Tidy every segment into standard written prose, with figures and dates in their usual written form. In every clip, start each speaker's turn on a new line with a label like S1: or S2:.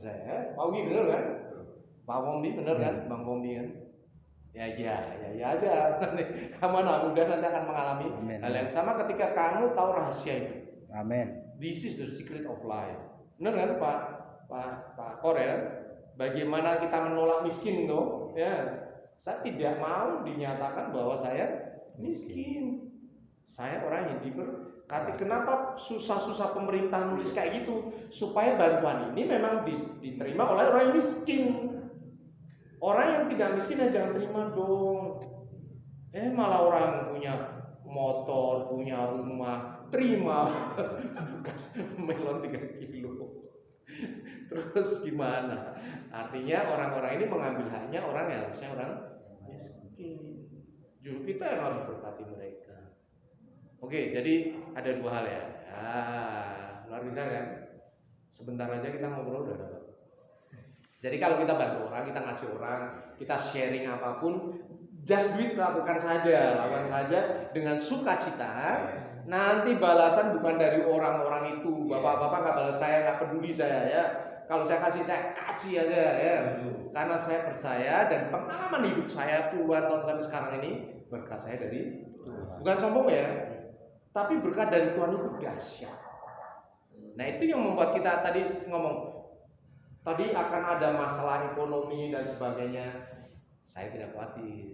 S1: saya. Pak Ugi bener kan? Pak Pombi bener kan? Bang Pombi kan? Ya aja. Nanti kamu anak muda nanti akan mengalami hal yang sama ketika kamu tahu rahasia itu.
S2: Amin.
S1: This is the secret of life. Bener kan Pak Korel? Bagaimana kita menolak miskin tuh? Ya, saya tidak mau dinyatakan bahwa saya miskin. Saya orang yang diberkati. Kenapa susah-susah pemerintah nulis kayak gitu? Supaya bantuan ini memang diterima oleh orang yang miskin. Orang yang tidak miskin ya jangan terima dong. Malah orang punya motor, punya rumah, terima gas melon 3 kilo. Terus gimana? Artinya orang-orang ini mengambil haknya orang yang harusnya orang miskin. Justru kita yang harus berkati mereka. Oke, jadi ada 2 hal ya. Luar biasa kan? Sebentar aja kita ngobrol udah dapat. Jadi kalau kita bantu orang, kita ngasih orang, kita sharing apapun, just do it, lakukan saja dengan sukacita. Nanti balasan bukan dari orang-orang itu. Bapak-bapak nggak balas saya, nggak peduli saya ya. Kalau saya kasih aja ya. Karena saya percaya dan pengalaman hidup saya puluhan tahun sampai sekarang ini berkat saya dari Tuhan. Bukan sombong ya, tapi berkat dari Tuhan itu dahsyat. Nah itu yang membuat kita tadi ngomong. Tadi akan ada masalah ekonomi dan sebagainya. Saya tidak khawatir.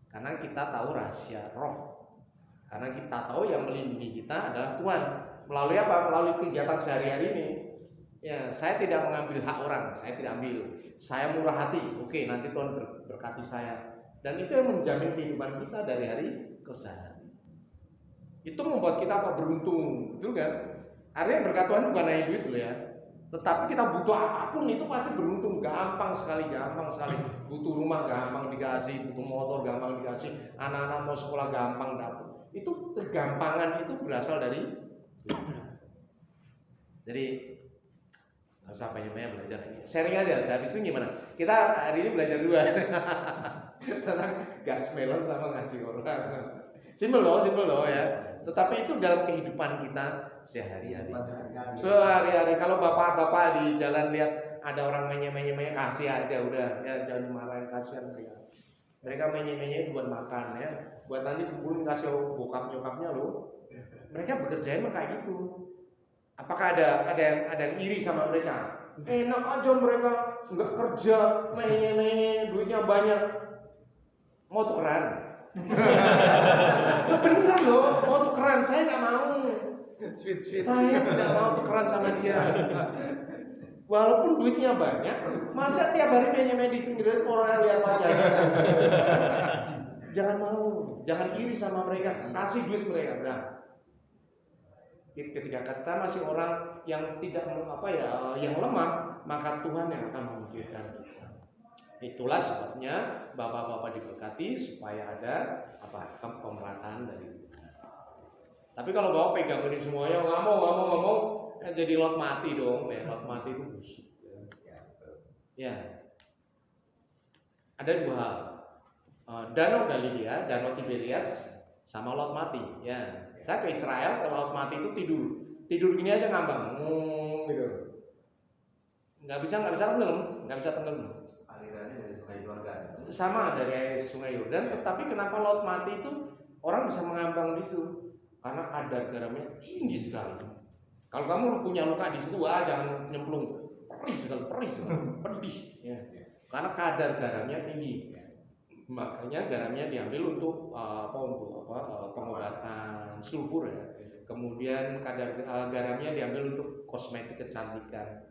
S1: Karena kita tahu rahasia roh. Karena kita tahu yang melindungi kita adalah Tuhan. Melalui apa? Melalui kegiatan sehari-hari ini. Ya, saya tidak mengambil hak orang. Saya tidak ambil. Saya murah hati. Oke, nanti Tuhan berkati saya. Dan itu yang menjamin kehidupan kita dari hari ke hari. Itu membuat kita beruntung. Betul kan? Artinya berkat Tuhan bukan hanya duit loh ya. Tetapi kita butuh apapun itu pasti beruntung, gampang sekali. Butuh rumah gampang dikasih, butuh motor gampang dikasih, anak-anak mau sekolah gampang dapat. Itu kegampangan itu berasal dari Tuhan. Jadi nggak usah banyak-banyak belajar. Sharing aja, habis itu gimana? Kita hari ini belajar 2 tentang gas melon sama ngasih orang. Simpel loh ya. Tetapi itu dalam kehidupan kita sehari-hari. Kalau bapak-bapak di jalan lihat ada orang menye-menye kasih aja udah ya, jangan dimarahin, kasihan mereka. Mereka menye-menye buat makan ya, buat nanti kumpulin kasih bokap nyokapnya loh. Mereka bekerja emang kayak gitu. Apakah ada yang iri sama mereka? Enak aja mereka nggak kerja, menye-menye, duitnya banyak, mau tukeran. Bener loh, mau tukeran, saya nggak mau. Saya tidak mau tukeran sama dia. Walaupun duitnya banyak, masa tiap hari menye-menye di pinggir orang lihat wajahnya. Jangan mau, jangan iri sama mereka, kasih duit mereka. Nah, ketika kita masih orang yang tidak yang lemah, maka Tuhan yang akan memikirkan. Itulah sebabnya bapak-bapak diberkati supaya ada pemerataan dari Tuhan. Tapi kalau bapak pegang ini semuanya nggak mau, jadi lot mati dong. Lot mati itu busuk. Ya. Ada 2 hal. Danau Galilea, Danau Tiberias, sama lot mati. Ya. Saya ke Israel, ke laut mati itu tidur gini aja ngambang, gitu. Nggak bisa tenggelam.
S3: Alirannya dari Sungai Yordan.
S1: Sama dari Sungai Yordan, tetapi kenapa laut mati itu orang bisa mengambang di situ? Karena kadar garamnya tinggi sekali. Kalau kamu punya luka di situ, jangan nyemplung, perih, pedih. Ya. Karena kadar garamnya tinggi. Makanya garamnya diambil untuk pengobatan sulfur ya. Kemudian kadar garamnya diambil untuk kosmetik kecantikan.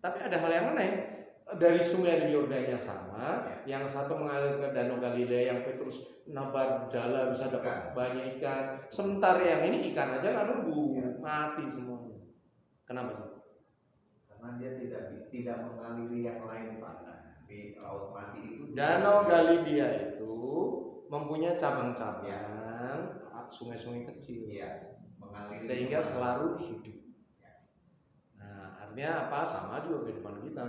S1: Tapi ada hal yang aneh. Dari Sungai Yordannya sama, yang satu mengalir ke Danau Galilea, yang Petrus nabar jala bisa dapat banyak ikan. Sementara yang ini ikan aja nggak nunggu, mati semuanya. Kenapa sih?
S3: Karena dia tidak mengaliri yang lain Pak. Di laut mati itu.
S1: Danau Galilea itu mempunyai cabang-cabang, sungai-sungai kecil, sehingga selalu hidup. Nah, artinya apa? Sama juga kehidupan kita.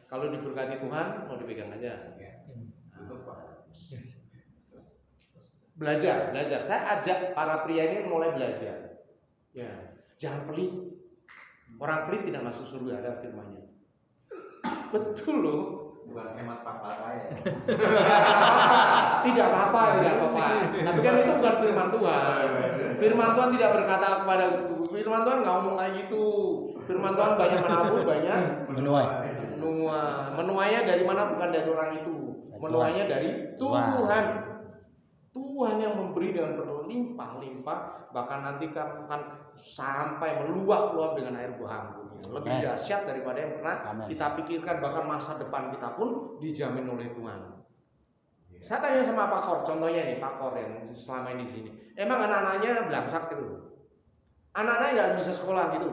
S1: Kalau diberkati Tuhan, mau dipegang aja. Belajar. Saya ajak para pria ini mulai belajar. Ya, jangan pelit. Orang pelit tidak masuk surga, ada firman-Nya. Betul loh.
S3: Bukan hemat pakar ya.
S1: Tidak apa-apa. Tapi kan itu bukan firman Tuhan. Firman Tuhan tidak berkata kepada firman Tuhan nggak ngomong kayak gitu. Firman Tuhan banyak menabur, banyak
S2: Menuai.
S1: menuainya dari mana? Bukan dari orang itu. Menuainya dari Tuhan. Tuhan yang memberi dengan berlimpah-limpah, bahkan nanti akan sampai meluap-luap dengan air buah anggur. Lebih dahsyat daripada yang pernah kita pikirkan, bahkan masa depan kita pun dijamin oleh Tuhan. Saya tanya sama Pak Kor, contohnya nih Pak Kor yang selama ini di sini. Emang anak-anaknya belangsak gitu? Anak-anaknya nggak bisa sekolah gitu?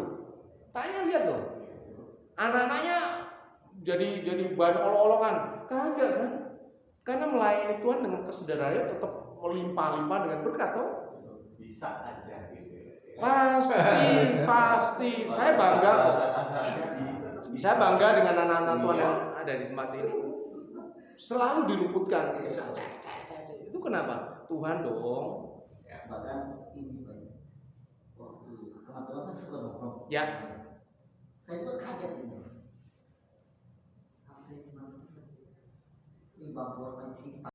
S1: Tanya lihat dong. Anak-anaknya jadi bahan olok-olokan? Kagak kan? Karena melayani Tuhan dengan kesederhanaan tetap melimpah-limpah dengan berkat toh.
S3: Bisa aja gitu.
S1: Pasti. Saya bangga kok. Saya bangga dengan anak-anak Tuhan yang ada di tempat ini. Selalu diluputkan. Itu kenapa? Tuhan dong.
S4: Bahkan ini banyak. Waktu teman-teman kan suka nongkrong.
S1: Ya.
S4: Saya juga kaget ini. Apa ini bangkuan main simpan.